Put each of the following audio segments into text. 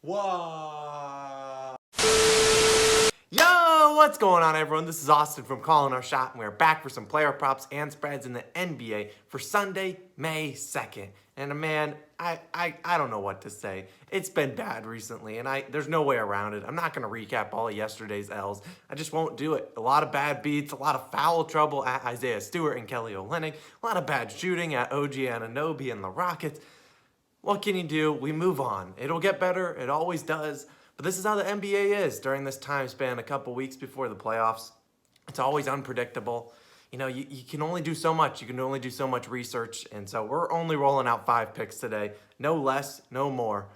Whoa! Yo, what's going on, everyone? This is Austin from Calling Our Shot, and we're back for some player props and spreads in the NBA for Sunday, May 2nd. And man, I don't know what to say. It's been bad recently, and there's no way around it. I'm not going to recap all of yesterday's L's. I just won't do it. A lot of bad beats, a lot of foul trouble at Isaiah Stewart and Kelly Olynyk, a lot of bad shooting at OG Anunoby and the Rockets. What can you do? We move on. It'll get better. It always does. But this is how the NBA is during this time span, a couple weeks before the playoffs. It's always unpredictable. You know, you can only do so much. You can only do so much research. And so we're only rolling out 5 picks today. No less, no more.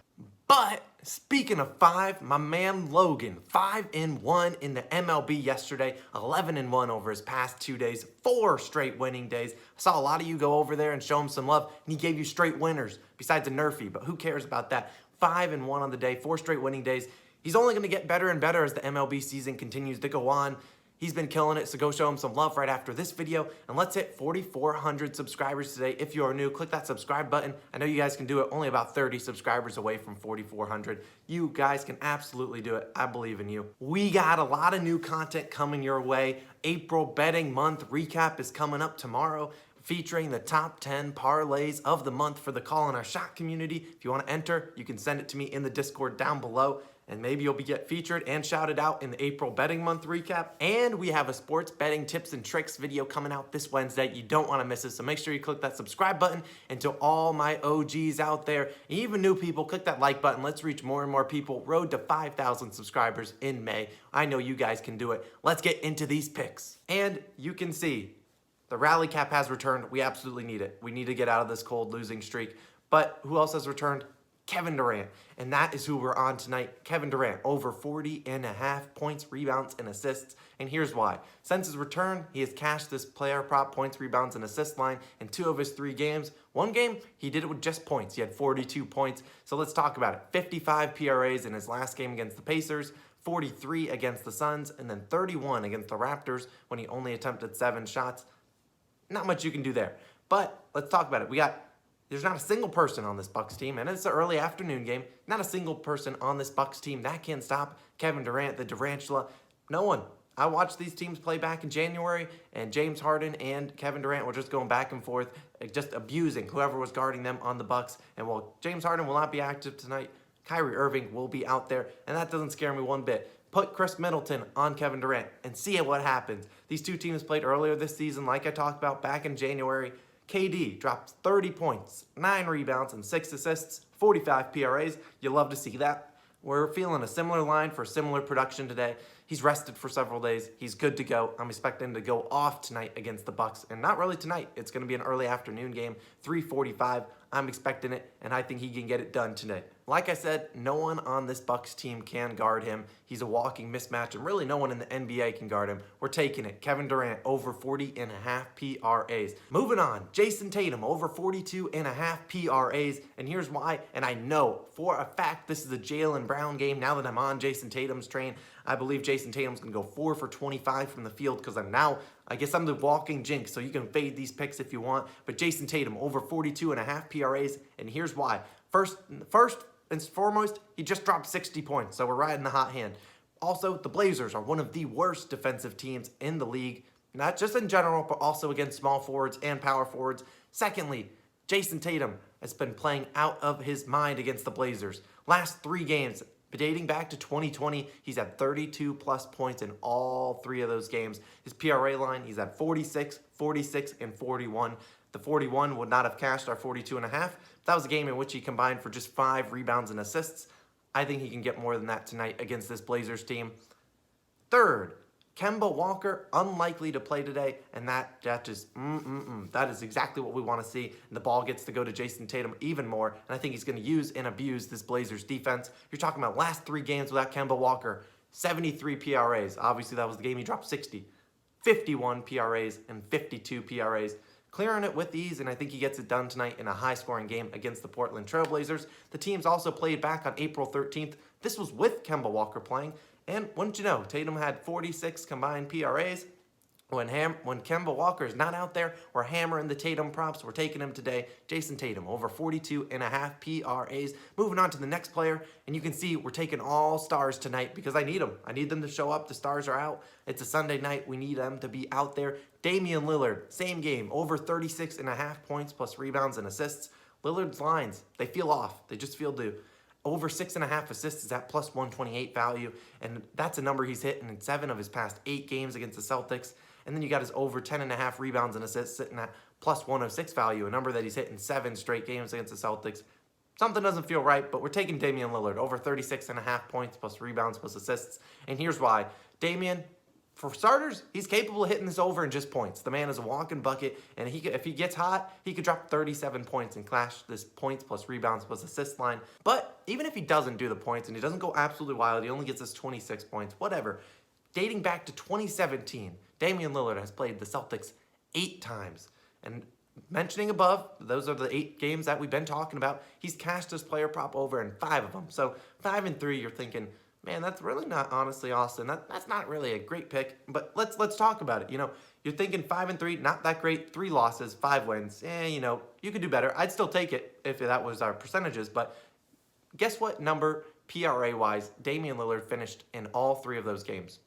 But speaking of 5, my man Logan, 5-1 in the MLB yesterday, 11-1 over his past 2 days, 4 straight winning days. I saw a lot of you go over there and show him some love, and he gave you straight winners, besides a nerfy, but who cares about that? 5-1 on the day, 4 straight winning days. He's only going to get better and better as the MLB season continues to go on. He's been killing it, so go show him some love right after this video. And let's hit 4,400 subscribers today. If you are new, click that subscribe button. I know you guys can do it. Only about 30 subscribers away from 4,400. You guys can absolutely do it. I believe in you. We got a lot of new content coming your way. April betting month recap is coming up tomorrow, featuring the top 10 parlays of the month for the Calling Our Shot community. If you want to enter, you can send it to me in the Discord down below, and maybe you'll get featured and shouted out in the April betting month recap. And we have a sports betting tips and tricks video coming out this Wednesday. You don't want to miss it, so make sure you click that subscribe button. And to all my OGs out there, even new people, click that like button. Let's reach more and more people. Road to 5,000 subscribers in May. I know you guys can do it. Let's get into these picks. And you can see the rally cap has returned. We absolutely need it. We need to get out of this cold losing streak. But who else has returned? Kevin Durant. And that is who we're on tonight. Kevin Durant, over 40.5 points, rebounds, and assists. And here's why. Since his return, he has cashed this player prop points, rebounds, and assist line in 2 of his 3 games. One game, he did it with just points. He had 42 points. So let's talk about it. 55 PRAs in his last game against the Pacers, 43 against the Suns, and then 31 against the Raptors when he only attempted 7 shots. Not much you can do there. But let's talk about it. There's not a single person on this Bucks team, and it's an early afternoon game. Not a single person on this Bucks team that can stop Kevin Durant, the Durantula. No one. I watched these teams play back in January, and James Harden and Kevin Durant were just going back and forth, just abusing whoever was guarding them on the Bucks. And while James Harden will not be active tonight, Kyrie Irving will be out there, and that doesn't scare me one bit. Put Chris Middleton on Kevin Durant and see what happens. These 2 teams played earlier this season, like I talked about back in January. KD dropped 30 points, 9 rebounds, and 6 assists, 45 PRAs. You love to see that. We're feeling a similar line for similar production today. He's rested for several days. He's good to go. I'm expecting him to go off tonight against the Bucks. And not really tonight. It's going to be an early afternoon game, 3:45. I'm expecting it, and I think he can get it done today. Like I said, no one on this Bucks team can guard him. He's a walking mismatch, and really no one in the NBA can guard him. We're taking it. Kevin Durant, over 40.5 PRAs. Moving on, Jayson Tatum, over 42.5 PRAs, and here's why. And I know for a fact this is a Jaylen Brown game. Now that I'm on Jayson Tatum's train, I believe Jayson Tatum's going to go 4 for 25 from the field because I guess I'm the walking jinx, so you can fade these picks if you want. But Jayson Tatum, over 42.5 PRAs, and here's why. First and foremost, he just dropped 60 points, so we're riding the hot hand. Also, the Blazers are one of the worst defensive teams in the league, not just in general, but also against small forwards and power forwards. Secondly, Jayson Tatum has been playing out of his mind against the Blazers. Last 3 games, dating back to 2020, he's had 32-plus points in all 3 of those games. His PRA line, he's had 46, 46, and 41. The 41 would not have cashed our 42.5. That was a game in which he combined for just 5 rebounds and assists. I think he can get more than that tonight against this Blazers team. Third, Kemba Walker, unlikely to play today, and that is exactly what we want to see. And the ball gets to go to Jayson Tatum even more, and I think he's going to use and abuse this Blazers defense. You're talking about last 3 games without Kemba Walker, 73 PRAs. Obviously, that was the game he dropped 60. 51 PRAs and 52 PRAs. Clearing it with ease, and I think he gets it done tonight in a high-scoring game against the Portland Trail Blazers. The teams also played back on April 13th. This was with Kemba Walker playing, and wouldn't you know, Tatum had 46 combined PRAs, When Kemba Walker is not out there, we're hammering the Tatum props. We're taking him today. Jayson Tatum, over 42.5 PRAs. Moving on to the next player, and you can see we're taking all stars tonight because I need them. I need them to show up. The stars are out. It's a Sunday night. We need them to be out there. Damian Lillard, same game, over 36.5 points plus rebounds and assists. Lillard's lines, they feel off. They just feel due. Over 6.5 assists is at plus 128 value, and that's a number he's hit in 7 of his past 8 games against the Celtics. And then you got his over 10.5 rebounds and assists sitting at plus 106 value, a number that he's hit in 7 straight games against the Celtics. Something doesn't feel right, but we're taking Damian Lillard, over 36.5 points plus rebounds plus assists. And here's why. Damian, for starters, he's capable of hitting this over in just points. The man is a walking bucket, and if he gets hot, he could drop 37 points and clash this points plus rebounds plus assist line. But even if he doesn't do the points and he doesn't go absolutely wild, he only gets us 26 points, whatever. Dating back to 2017, Damian Lillard has played the Celtics 8 times. And mentioning above, those are the 8 games that we've been talking about. He's cashed his player prop over in 5 of them. So 5 and 3, you're thinking, man, that's really not honestly, Austin. That's not really a great pick. But let's talk about it. You know, you're thinking 5 and 3, not that great. 3 losses, 5 wins. You know, you could do better. I'd still take it if that was our percentages. But guess what number, PRA-wise, Damian Lillard finished in all 3 of those games?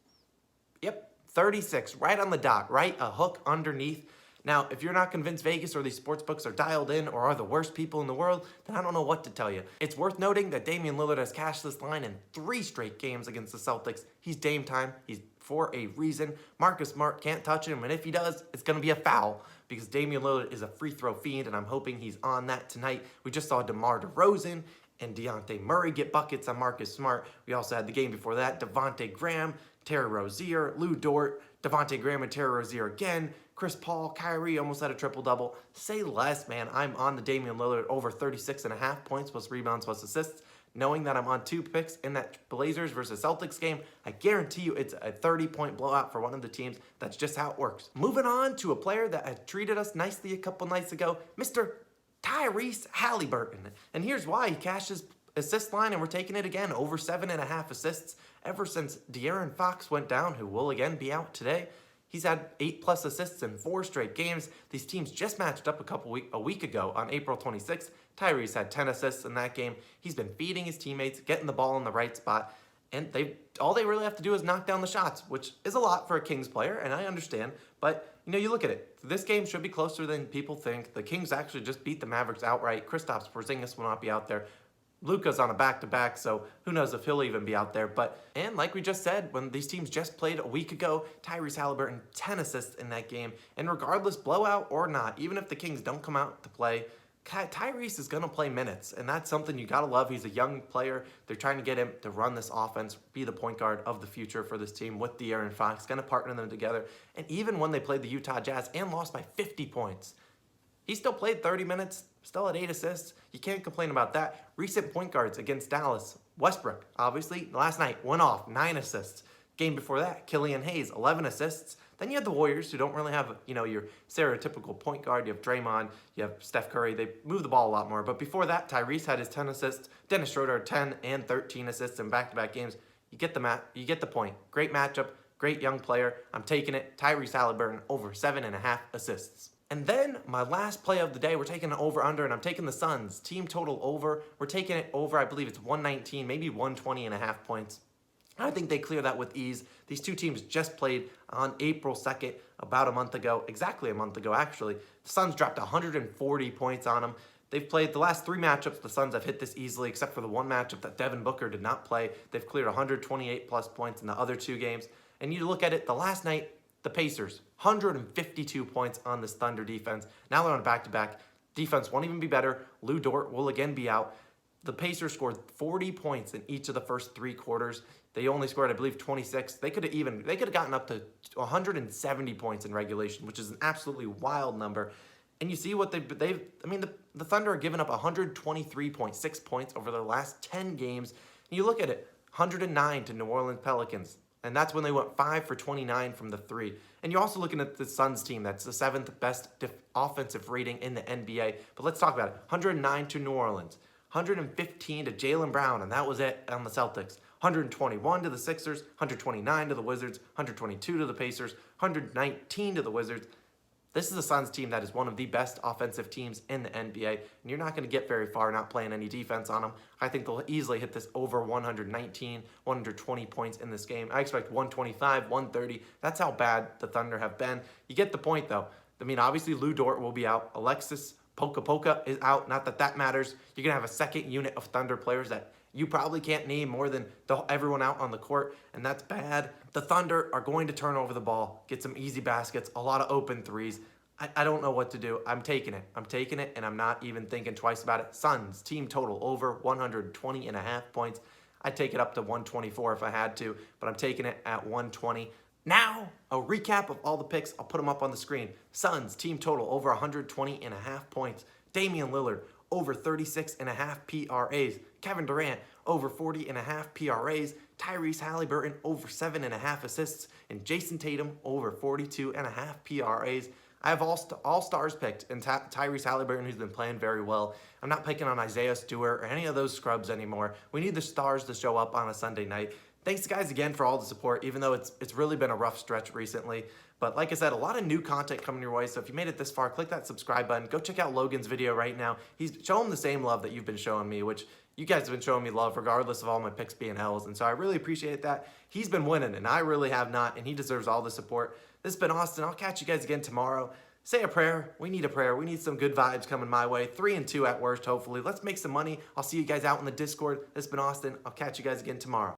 Yep, 36, right on the dot, right? A hook underneath. Now, if you're not convinced Vegas or these sports books are dialed in or are the worst people in the world, then I don't know what to tell you. It's worth noting that Damian Lillard has cashed this line in 3 straight games against the Celtics. He's Dame time. He's for a reason. Marcus Smart can't touch him, and if he does, it's going to be a foul because Damian Lillard is a free throw fiend, and I'm hoping he's on that tonight. We just saw DeMar DeRozan and Dejounte Murray get buckets on Marcus Smart. We also had the game before that, Devontae Graham, Terry Rozier, Lou Dort, Devontae Graham and Terry Rozier again. Chris Paul, Kyrie almost had a triple-double. Say less, man. I'm on the Damian Lillard over 36.5 points plus rebounds plus assists. Knowing that I'm on 2 picks in that Blazers versus Celtics game, I guarantee you it's a 30-point blowout for one of the teams. That's just how it works. Moving on to a player that had treated us nicely a couple nights ago, Mr. Tyrese Haliburton. And here's why. He cashed his assist line, and we're taking it again, over 7.5 assists ever since De'Aaron Fox went down, who will again be out today. He's had 8+ assists in 4 straight games. These teams just matched up a week ago on April 26th. Tyrese had 10 assists in that game. He's been feeding his teammates, getting the ball in the right spot, and all they really have to do is knock down the shots, which is a lot for a Kings player, and I understand. But, you know, you look at it. This game should be closer than people think. The Kings actually just beat the Mavericks outright. Kristaps Porzingis will not be out there. Luka's on a back-to-back, so who knows if he'll even be out there. And like we just said, when these teams just played a week ago, Tyrese Haliburton, 10 assists in that game. And regardless, blowout or not, even if the Kings don't come out to play, Tyrese is going to play minutes, and that's something you got to love. He's a young player. They're trying to get him to run this offense, be the point guard of the future for this team with De'Aaron Fox, going to partner them together. And even when they played the Utah Jazz and lost by 50 points, he still played 30 minutes, still had 8 assists. You can't complain about that. Recent point guards against Dallas. Westbrook, obviously, last night went off, 9 assists. Game before that, Killian Hayes, 11 assists. Then you have the Warriors, who don't really have, your stereotypical point guard. You have Draymond, you have Steph Curry. They move the ball a lot more. But before that, Tyrese had his 10 assists. Dennis Schroeder, 10 and 13 assists in back-to-back games. You get the point. Great matchup, great young player. I'm taking it. Tyrese Haliburton, over 7.5 assists. And then my last play of the day, we're taking an over-under, and I'm taking the Suns. Team total over. We're taking it over, I believe it's 119, maybe 120.5 points. I think they clear that with ease. These two teams just played on April 2nd, about a month ago, exactly a month ago, actually. The Suns dropped 140 points on them. They've played the last 3 matchups. The Suns have hit this easily, except for the one matchup that Devin Booker did not play. They've cleared 128-plus points in the other 2 games. And you look at it, the last night, the Pacers, 152 points on this Thunder defense. Now they're on a back-to-back. Defense won't even be better. Lou Dort will again be out. The Pacers scored 40 points in each of the first 3 quarters. They only scored, I believe, 26. They could have gotten up to 170 points in regulation, which is an absolutely wild number. And you see what the Thunder are giving up 123.6 points over their last 10 games. And you look at it, 109 to New Orleans Pelicans. And that's when they went 5 for 29 from the 3. And you're also looking at the Suns team. That's the 7th best offensive rating in the NBA. But let's talk about it. 109 to New Orleans. 115 to Jaylen Brown, and that was it on the Celtics. 121 to the Sixers, 129 to the Wizards, 122 to the Pacers, 119 to the Wizards. This is a Suns team that is one of the best offensive teams in the NBA, and you're not going to get very far not playing any defense on them. I think they'll easily hit this over 119, 120 points in this game. I expect 125, 130. That's how bad the Thunder have been. You get the point, though. I mean, obviously, Lou Dort will be out. Alexis Poca is out. Not that that matters. You're going to have a second unit of Thunder players that you probably can't name more than everyone out on the court, and that's bad. The Thunder are going to turn over the ball, get some easy baskets, a lot of open threes. I don't know what to do. I'm taking it, and I'm not even thinking twice about it. Suns, team total over 120.5 points. I'd take it up to 124 if I had to, but I'm taking it at 120. Now, a recap of all the picks. I'll put them up on the screen. Suns, team total over 120.5 points. Damian Lillard, over 36.5 PRAs. Kevin Durant, over 40.5 PRAs. Tyrese Haliburton, over 7.5 assists. And Jayson Tatum, over 42.5 PRAs. I have all stars picked, and Tyrese Haliburton, who's been playing very well. I'm not picking on Isaiah Stewart or any of those scrubs anymore. We need the stars to show up on a Sunday night. Thanks, guys, again for all the support, even though it's really been a rough stretch recently. But like I said, a lot of new content coming your way, so if you made it this far, click that subscribe button. Go check out Logan's video right now. Show him the same love that you've been showing me, which you guys have been showing me love regardless of all my picks being L's, and so I really appreciate that. He's been winning, and I really have not, and he deserves all the support. This has been Austin. I'll catch you guys again tomorrow. Say a prayer. We need a prayer. We need some good vibes coming my way. 3-2 at worst, hopefully. Let's make some money. I'll see you guys out in the Discord. This has been Austin. I'll catch you guys again tomorrow.